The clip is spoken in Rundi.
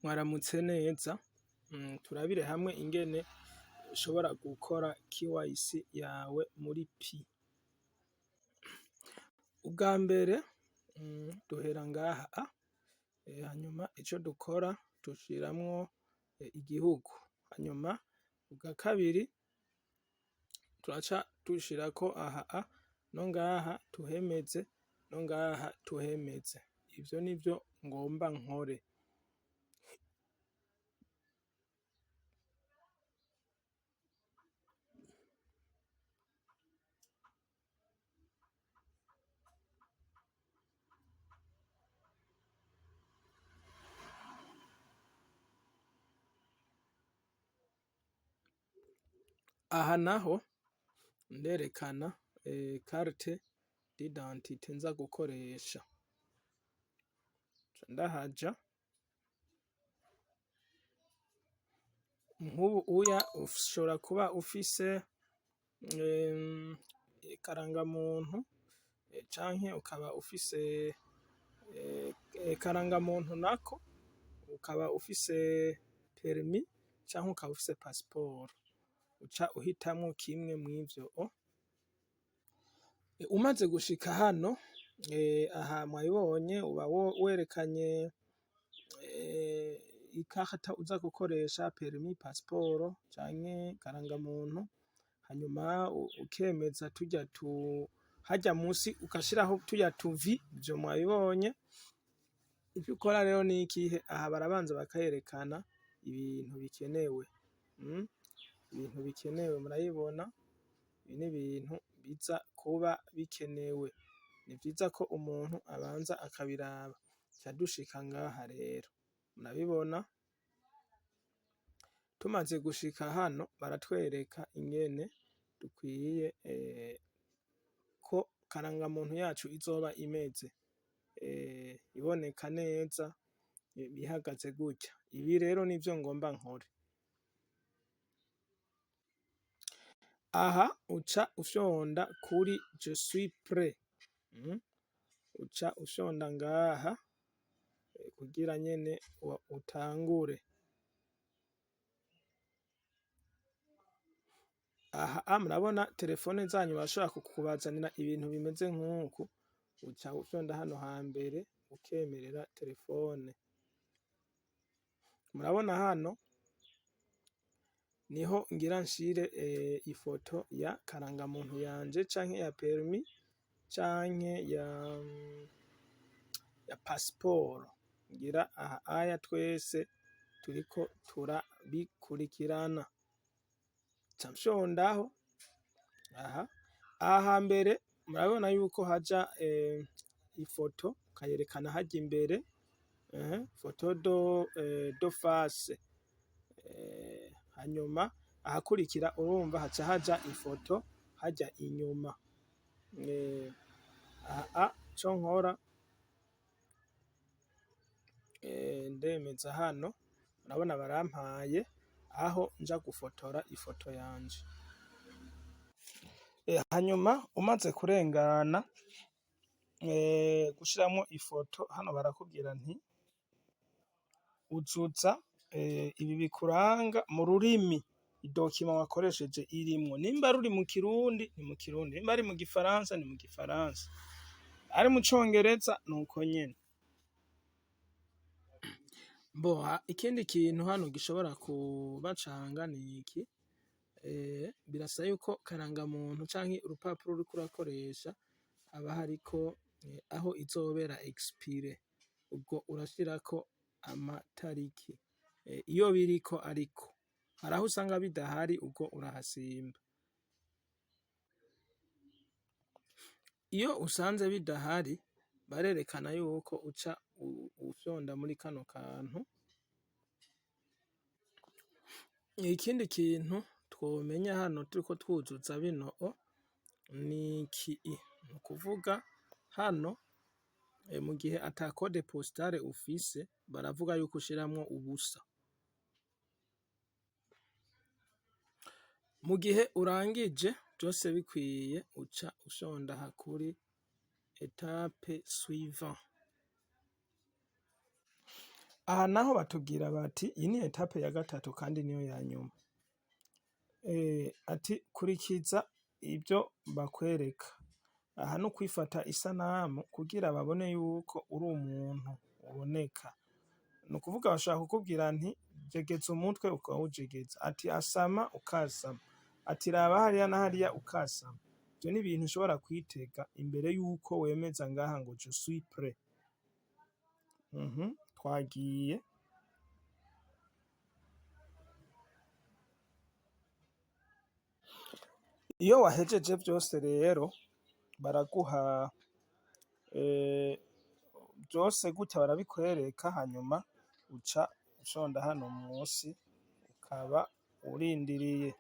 Mwaramutse neza, turabire hamwe ingene ushobora gukora KYC yawe muri Pi. Ubwa mbere duhera ngaha, hanyuma ico dukora dushiramwo igihugu, hanyuma ubwa kabiri turaca dushirako aha no ngaha tuhemeze no ngaha tuhemeze, ivyo nivyo ngomba nkore. Aha naho nderekana carte d'identité nza gukoresha, ndahaja nk'ubu ushobora kuba ufise karangamuntu canke ukaba ufise karangamuntu nako ukaba ufise permis canke ukaba ufise passport, uca uhitamwo kimwe mw'ivyo. Umaze gushika hano aha mwabibonye uba werekanye ikarata uza gukoresha permis, passport canke karangamuntu, hanyuma ukemeza turya harya musi ugashiraho turya tuvi, ivyo mwabibonye. Ivyo ukora rero ni ikihe? Aha barabanza bakayerekana ibintu bikenewe, ibintu bikenewe murabibona, ibi ni ibintu biza kuba bikenewe, ni vyiza ko umuntu abanza akabiraba. Tuca dushika ngaha rero murabibona, tumaze gushika hano baratwereka ingene dukwiye ko karangamuntu yacu izoba imeze, iboneka neza, ihagaze gutya. Ibi rero nivyo ngomba nkore. Aha uca ufyonda kuri je suis prêt, uca ufyonda ngaha kugira nyene utangure. Aha murabona telefone zanyu bashobora kukubazanira ibintu bimeze nk'uku, uca ufyonda hano hambere ukemerera telefone. Murabona hano niho ngira nshire ifoto ya karangamuntu yanje canke ya permis canke ya passport, ngira aha aya twese turiko turabikurikirana. Nca mfyondaho aha hambere murabona yuko haja ifoto ukayerekana harya imbere, photo do face, hanyuma ahakurikira urumva haca haja ifoto harya inyuma. Aha ico nkora ndemeza hano, murabona barampaye aho nja gufotora ifoto yanje. Hanyuma umaze kurengana gushiramwo ifoto, hano barakubwira nti uzuza ibi bikuranga mu rurimi idokima wakoresheje irimwo. Nimba ruri mu Kirundi ni mu Kirundi, nimba ari mu Gifaransa ni mu Gifaransa, ari mu Congereza nuko nyene. Ikindi kintu hano gishobora kubacanga ni iki, birasa yuko karangamuntu canke urupapuro uriko urakoresha haba hariko aho izobera expire, ubwo urashirako amatariki. Iyo biriko ariko hari aho usanga bidahari, ubwo urahasimba. Iyo usanze bidahari barerekana yuko uca ufyonda muri kano kantu. Ikindi kintu twomenya hano turiko twuzuza bino ni iki, ni ukuvuga hano mu gihe ata code postale ufise baravuga yuko ushiramwo ubusa. Mu gihe urangije vyose bikwiye uca ufyonda aha kuri étape suivant. aha naho batubwira bati iyi ni etape ya gatatu kandi niyo ya nyuma. Ati kurikiza ibyo bakwereka. Aha no kwifata isanamu kugira babone yuko uri umuntu uboneka. Ni ukuvuga bashaka kukubwira nti jegeza umutwe ukawujegeza, ati asama ukasama, ati raba hariya na hariya ukasama. Ivyo ni ibintu ushobora kwitega imbere yuko wemeza ngaha ngo je suis prêt. Twagiye. Iyo wahejeje vyose rero baraguha vyose gutya barabikwereka, hanyuma uca ushonda hano musi ukaba urindiriye.